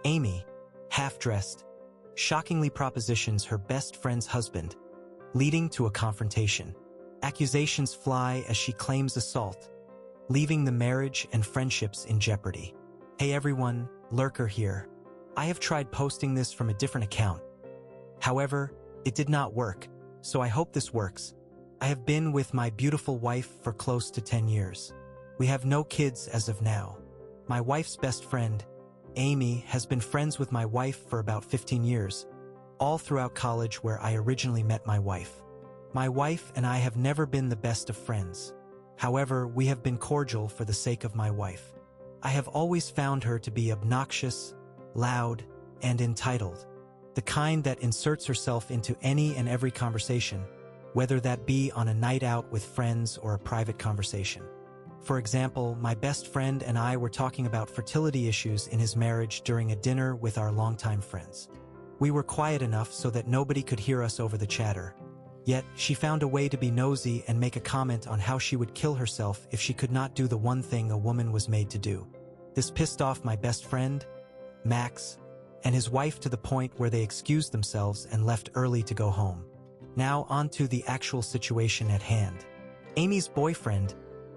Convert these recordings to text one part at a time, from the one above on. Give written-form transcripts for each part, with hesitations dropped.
Amy, half-dressed, shockingly propositions her best friend's husband, leading to a confrontation. Accusations fly as she claims assault, leaving the marriage and friendships in jeopardy. Hey everyone, Lurker here. I have tried posting this from a different account. However, it did not work, so I hope this works. I have been with my beautiful wife for close to 10 years. We have no kids as of now. My wife's best friend, Amy, has been friends with my wife for about 15 years, all throughout college where I originally met my wife. My wife and I have never been the best of friends. However, we have been cordial for the sake of my wife. I have always found her to be obnoxious, loud, and entitled, the kind that inserts herself into any and every conversation, whether that be on a night out with friends or a private conversation. For example, my best friend and I were talking about fertility issues in his marriage during a dinner with our longtime friends. We were quiet enough so that nobody could hear us over the chatter. Yet, she found a way to be nosy and make a comment on how she would kill herself if she could not do the one thing a woman was made to do. This pissed off my best friend, Max, and his wife to the point where they excused themselves and left early to go home. Now on to the actual situation at hand. Amy's boyfriend,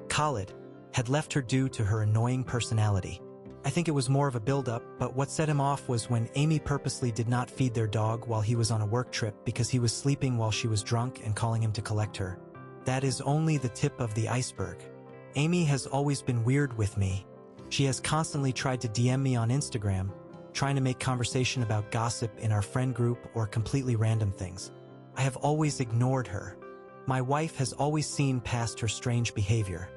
Khalid, had left her due to her annoying personality. I think it was more of a build-up, but what set him off was when Amy purposely did not feed their dog while he was on a work trip because he was sleeping while she was drunk and calling him to collect her. That is only the tip of the iceberg. Amy has always been weird with me. She has constantly tried to DM me on Instagram, trying to make conversation about gossip in our friend group or completely random things. I have always ignored her. My wife has always seen past her strange behavior.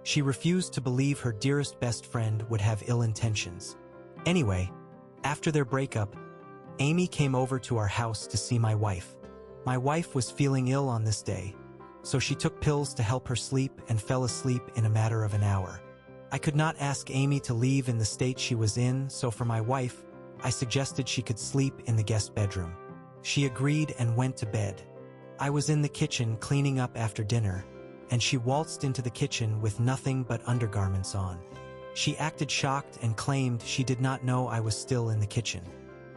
She refused to believe her dearest best friend would have ill intentions. Anyway, after their breakup, Amy came over to our house to see my wife. My wife was feeling ill on this day, so she took pills to help her sleep and fell asleep in a matter of an hour. I could not ask Amy to leave in the state she was in, so for my wife, I suggested she could sleep in the guest bedroom. She agreed and went to bed. I was in the kitchen cleaning up after dinner, and she waltzed into the kitchen with nothing but undergarments on. She acted shocked and claimed she did not know I was still in the kitchen.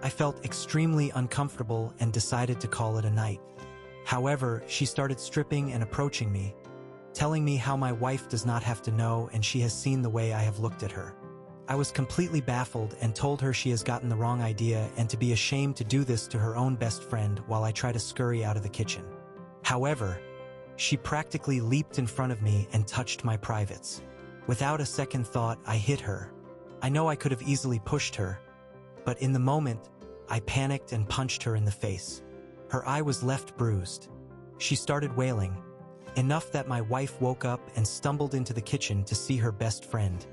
I felt extremely uncomfortable and decided to call it a night. However, she started stripping and approaching me, telling me how my wife does not have to know and she has seen the way I have looked at her. I was completely baffled and told her she has gotten the wrong idea and to be ashamed to do this to her own best friend while I try to scurry out of the kitchen. However, she practically leaped in front of me and touched my privates. Without a second thought, I hit her. I know I could have easily pushed her, but in the moment, I panicked and punched her in the face. Her eye was left bruised. She started wailing, enough that my wife woke up and stumbled into the kitchen to see her best friend,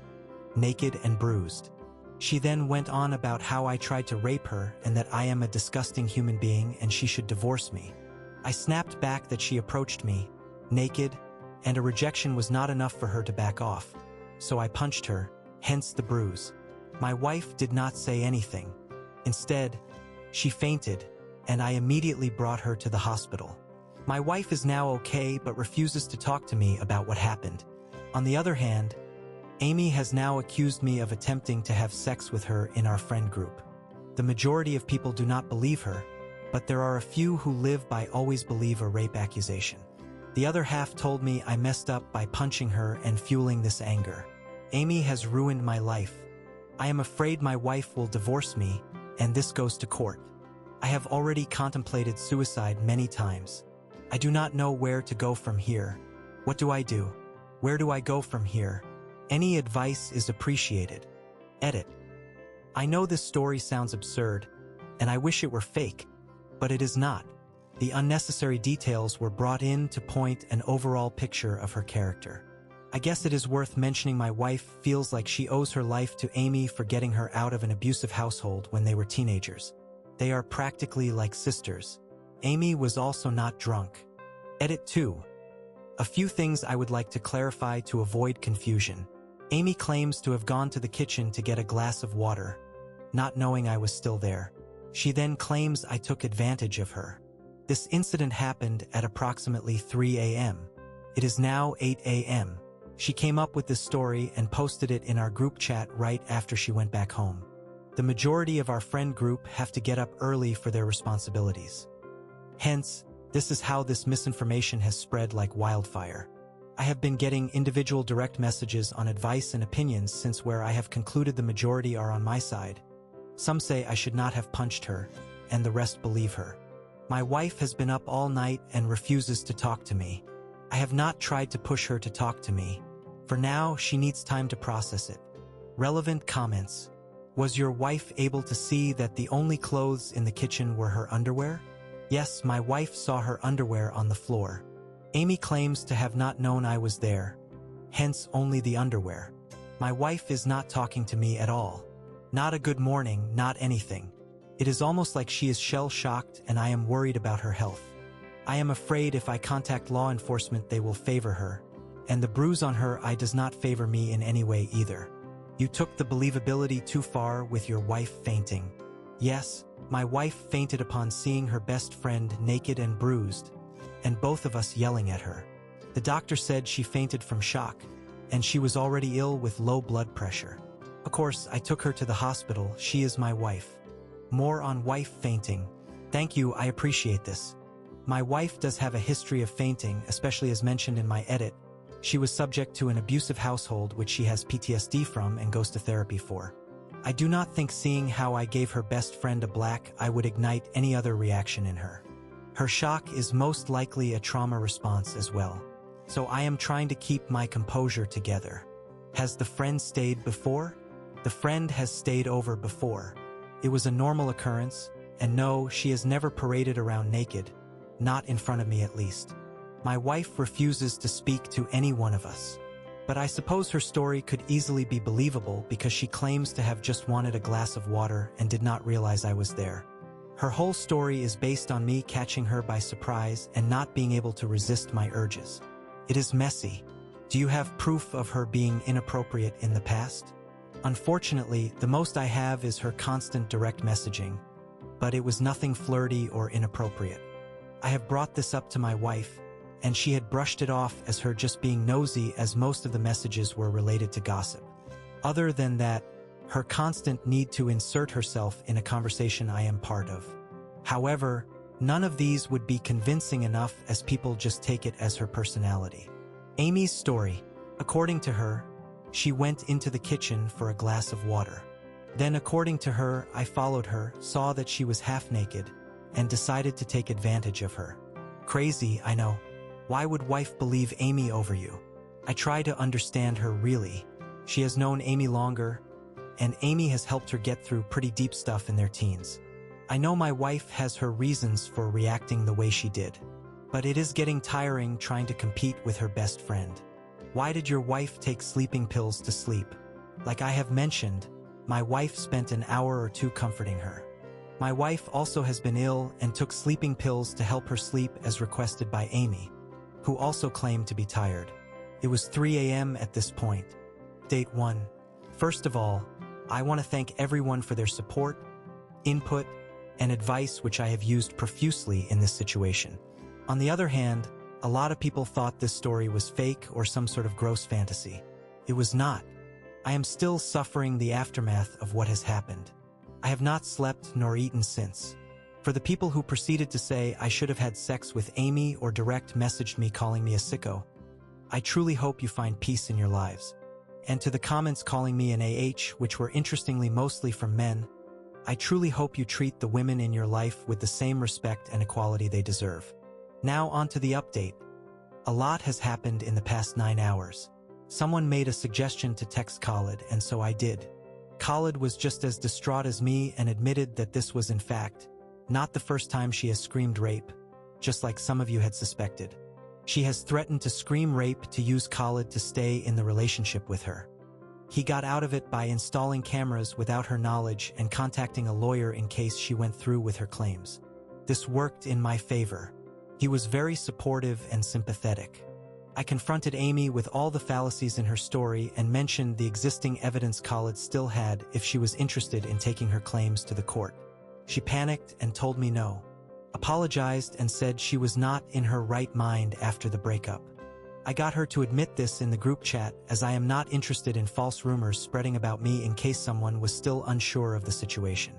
naked and bruised. She then went on about how I tried to rape her and that I am a disgusting human being and she should divorce me. I snapped back that she approached me, naked, and a rejection was not enough for her to back off, so I punched her, hence the bruise. My wife did not say anything. Instead, she fainted, and I immediately brought her to the hospital. My wife is now okay but refuses to talk to me about what happened. On the other hand, Amy has now accused me of attempting to have sex with her in our friend group. The majority of people do not believe her, but there are a few who live by always believe a rape accusation. The other half told me I messed up by punching her and fueling this anger. Amy has ruined my life. I am afraid my wife will divorce me, and this goes to court. I have already contemplated suicide many times. I do not know where to go from here. What do I do? Where do I go from here? Any advice is appreciated. Edit. I know this story sounds absurd, and I wish it were fake, but it is not. The unnecessary details were brought in to point an overall picture of her character. I guess it is worth mentioning my wife feels like she owes her life to Amy for getting her out of an abusive household when they were teenagers. They are practically like sisters. Amy was also not drunk. Edit 2. A few things I would like to clarify to avoid confusion. Amy claims to have gone to the kitchen to get a glass of water, not knowing I was still there. She then claims I took advantage of her. This incident happened at approximately 3 a.m. It is now 8 a.m. She came up with this story and posted it in our group chat right after she went back home. The majority of our friend group have to get up early for their responsibilities. Hence, this is how this misinformation has spread like wildfire. I have been getting individual direct messages on advice and opinions since where I have concluded the majority are on my side. Some say I should not have punched her, and the rest believe her. My wife has been up all night and refuses to talk to me. I have not tried to push her to talk to me. For now, she needs time to process it. Relevant comments. Was your wife able to see that the only clothes in the kitchen were her underwear? Yes, my wife saw her underwear on the floor. Amy claims to have not known I was there, hence only the underwear. My wife is not talking to me at all. Not a good morning, not anything. It is almost like she is shell-shocked and I am worried about her health. I am afraid if I contact law enforcement they will favor her, and the bruise on her eye does not favor me in any way either. You took the believability too far with your wife fainting. Yes, my wife fainted upon seeing her best friend naked and bruised, and both of us yelling at her. The doctor said she fainted from shock, and she was already ill with low blood pressure. Of course, I took her to the hospital. She is my wife. More on wife fainting. Thank you, I appreciate this. My wife does have a history of fainting, especially as mentioned in my edit. She was subject to an abusive household which she has PTSD from and goes to therapy for. I do not think seeing how I gave her best friend a black eye would ignite any other reaction in her. Her shock is most likely a trauma response as well. So I am trying to keep my composure together. Has the friend stayed before? The friend has stayed over before. It was a normal occurrence, and no, she has never paraded around naked, not in front of me at least. My wife refuses to speak to any one of us. But I suppose her story could easily be believable because she claims to have just wanted a glass of water and did not realize I was there. Her whole story is based on me catching her by surprise and not being able to resist my urges. It is messy. Do you have proof of her being inappropriate in the past? Unfortunately, the most I have is her constant direct messaging, but it was nothing flirty or inappropriate. I have brought this up to my wife, and she had brushed it off as her just being nosy as most of the messages were related to gossip. Other than that, her constant need to insert herself in a conversation I am part of. However, none of these would be convincing enough as people just take it as her personality. Amy's story. According to her, she went into the kitchen for a glass of water. Then, according to her, I followed her, saw that she was half naked, and decided to take advantage of her. Crazy, I know. Why would wife believe Amy over you? I try to understand her really. She has known Amy longer, and Amy has helped her get through pretty deep stuff in their teens. I know my wife has her reasons for reacting the way she did, but it is getting tiring trying to compete with her best friend. Why did your wife take sleeping pills to sleep? Like I have mentioned, my wife spent an hour or two comforting her. My wife also has been ill and took sleeping pills to help her sleep as requested by Amy, who also claimed to be tired. It was 3 a.m. at this point. Date 1. First of all, I want to thank everyone for their support, input, and advice which I have used profusely in this situation. On the other hand, a lot of people thought this story was fake or some sort of gross fantasy. It was not. I am still suffering the aftermath of what has happened. I have not slept nor eaten since. For the people who proceeded to say I should have had sex with Amy or direct messaged me calling me a sicko, I truly hope you find peace in your lives. And to the comments calling me an AH, which were interestingly mostly from men, I truly hope you treat the women in your life with the same respect and equality they deserve. Now on to the update. A lot has happened in the past 9 hours. Someone made a suggestion to text Khalid, and so I did. Khalid was just as distraught as me and admitted that this was in fact not the first time she has screamed rape, just like some of you had suspected. She has threatened to scream rape to use Khalid to stay in the relationship with her. He got out of it by installing cameras without her knowledge and contacting a lawyer in case she went through with her claims. This worked in my favor. He was very supportive and sympathetic. I confronted Amy with all the fallacies in her story and mentioned the existing evidence Khalid still had if she was interested in taking her claims to the court. She panicked and told me no, apologized and said she was not in her right mind after the breakup. I got her to admit this in the group chat, as I am not interested in false rumors spreading about me in case someone was still unsure of the situation.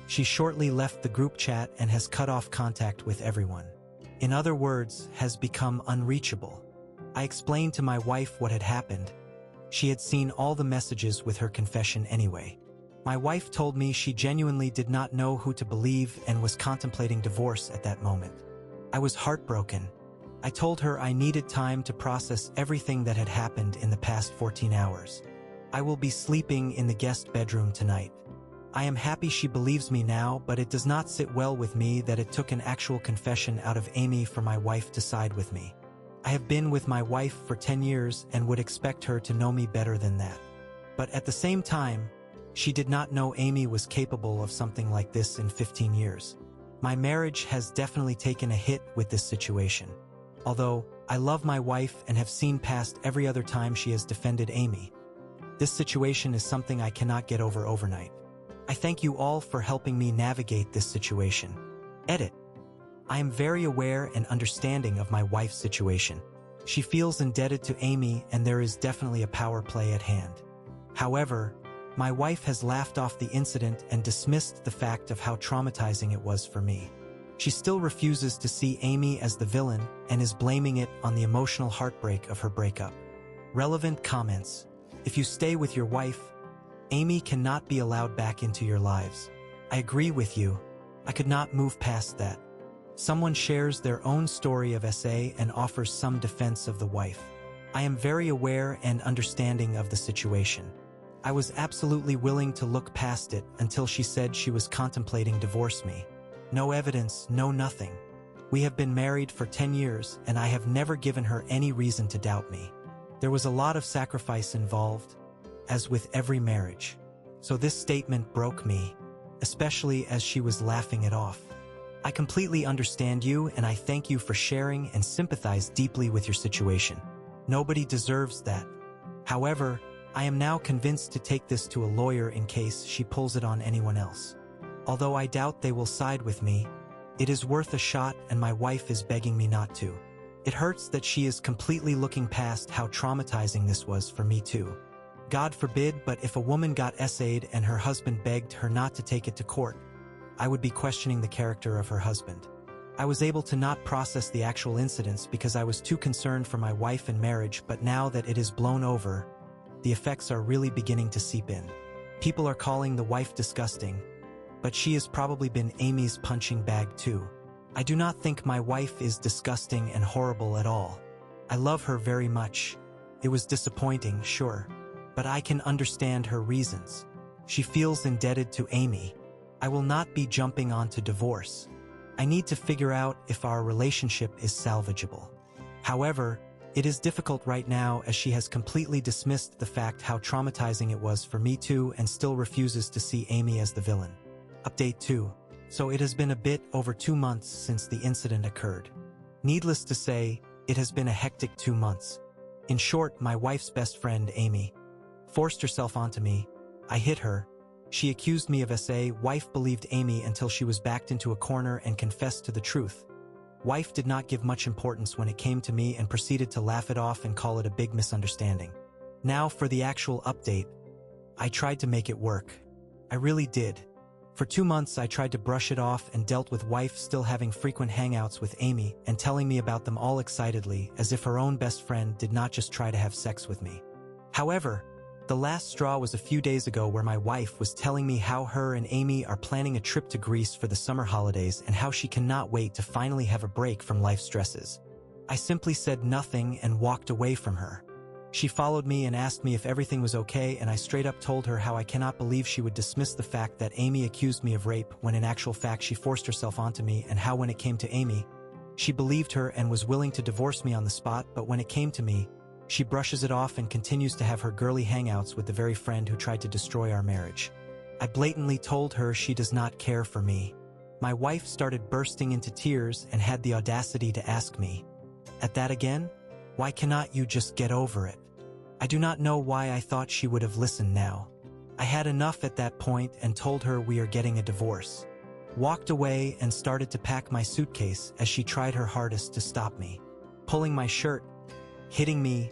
She shortly left the group chat and has cut off contact with everyone. In other words, has become unreachable. I explained to my wife what had happened. She had seen all the messages with her confession anyway. My wife told me she genuinely did not know who to believe and was contemplating divorce at that moment. I was heartbroken. I told her I needed time to process everything that had happened in the past 14 hours. I will be sleeping in the guest bedroom tonight. I am happy she believes me now, but it does not sit well with me that it took an actual confession out of Amy for my wife to side with me. I have been with my wife for 10 years and would expect her to know me better than that. But at the same time, she did not know Amy was capable of something like this in 15 years. My marriage has definitely taken a hit with this situation. Although, I love my wife and have seen past every other time she has defended Amy. This situation is something I cannot get over overnight. I thank you all for helping me navigate this situation. Edit. I am very aware and understanding of my wife's situation. She feels indebted to Amy and there is definitely a power play at hand. However, my wife has laughed off the incident and dismissed the fact of how traumatizing it was for me. She still refuses to see Amy as the villain and is blaming it on the emotional heartbreak of her breakup. Relevant comments. If you stay with your wife, Amy cannot be allowed back into your lives. I agree with you. I could not move past that. Someone shares their own story of SA and offers some defense of the wife. I am very aware and understanding of the situation. I was absolutely willing to look past it until she said she was contemplating divorce me. No evidence, no nothing. We have been married for 10 years and I have never given her any reason to doubt me. There was a lot of sacrifice involved, as with every marriage. So this statement broke me, especially as she was laughing it off. I completely understand you and I thank you for sharing and sympathize deeply with your situation. Nobody deserves that. However, I am now convinced to take this to a lawyer in case she pulls it on anyone else. Although I doubt they will side with me, it is worth a shot and my wife is begging me not to. It hurts that she is completely looking past how traumatizing this was for me too. God forbid, but if a woman got SA'd and her husband begged her not to take it to court, I would be questioning the character of her husband. I was able to not process the actual incidents because I was too concerned for my wife and marriage, but now that it is blown over, the effects are really beginning to seep in. People are calling the wife disgusting, but she has probably been Amy's punching bag too. I do not think my wife is disgusting and horrible at all. I love her very much. It was disappointing, sure, but I can understand her reasons. She feels indebted to Amy. I will not be jumping onto divorce. I need to figure out if our relationship is salvageable. However, it is difficult right now as she has completely dismissed the fact how traumatizing it was for me too and still refuses to see Amy as the villain. Update 2. So it has been a bit over 2 months since the incident occurred. Needless to say, it has been a hectic 2 months. In short, my wife's best friend, Amy, forced herself onto me. I hit her. She accused me of SA. Wife believed Amy until she was backed into a corner and confessed to the truth. Wife did not give much importance when it came to me and proceeded to laugh it off and call it a big misunderstanding. Now for the actual update. I tried to make it work. I really did. For 2 months I tried to brush it off and dealt with wife still having frequent hangouts with Amy and telling me about them all excitedly as if her own best friend did not just try to have sex with me. However, the last straw was a few days ago where my wife was telling me how her and Amy are planning a trip to Greece for the summer holidays and how she cannot wait to finally have a break from life stresses. I simply said nothing and walked away from her. She followed me and asked me if everything was okay, and I straight up told her how I cannot believe she would dismiss the fact that Amy accused me of rape when in actual fact she forced herself onto me, and how when it came to Amy, she believed her and was willing to divorce me on the spot, but when it came to me, she brushes it off and continues to have her girly hangouts with the very friend who tried to destroy our marriage. I blatantly told her she does not care for me. My wife started bursting into tears and had the audacity to ask me, "At that again? Why cannot you just get over it?" I do not know why I thought she would have listened now. I had enough at that point and told her we are getting a divorce. Walked away and started to pack my suitcase as she tried her hardest to stop me. Pulling my shirt, hitting me,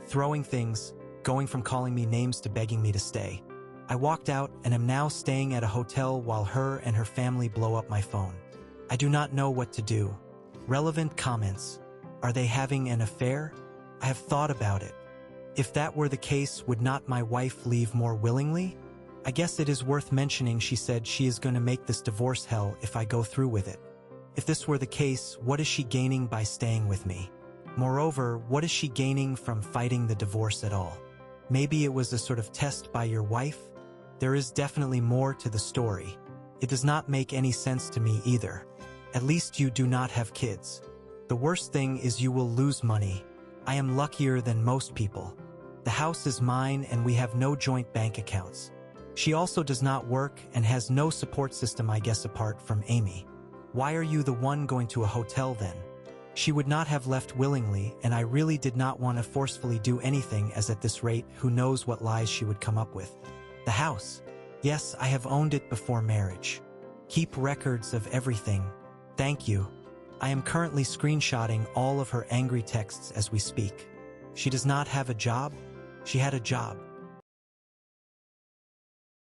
throwing things, going from calling me names to begging me to stay. I walked out and am now staying at a hotel while her and her family blow up my phone. I do not know what to do. Relevant comments. Are they having an affair? I have thought about it. If that were the case, would not my wife leave more willingly? I guess it is worth mentioning she said she is going to make this divorce hell if I go through with it. If this were the case, what is she gaining by staying with me? Moreover, what is she gaining from fighting the divorce at all? Maybe it was a sort of test by your wife? There is definitely more to the story. It does not make any sense to me either. At least you do not have kids. The worst thing is you will lose money. I am luckier than most people. The house is mine and we have no joint bank accounts. She also does not work and has no support system, I guess, apart from Amy. Why are you the one going to a hotel then? She would not have left willingly, and I really did not want to forcefully do anything, as at this rate, who knows what lies she would come up with. The house. Yes, I have owned it before marriage. Keep records of everything. Thank you. I am currently screenshotting all of her angry texts as we speak. She does not have a job? She had a job.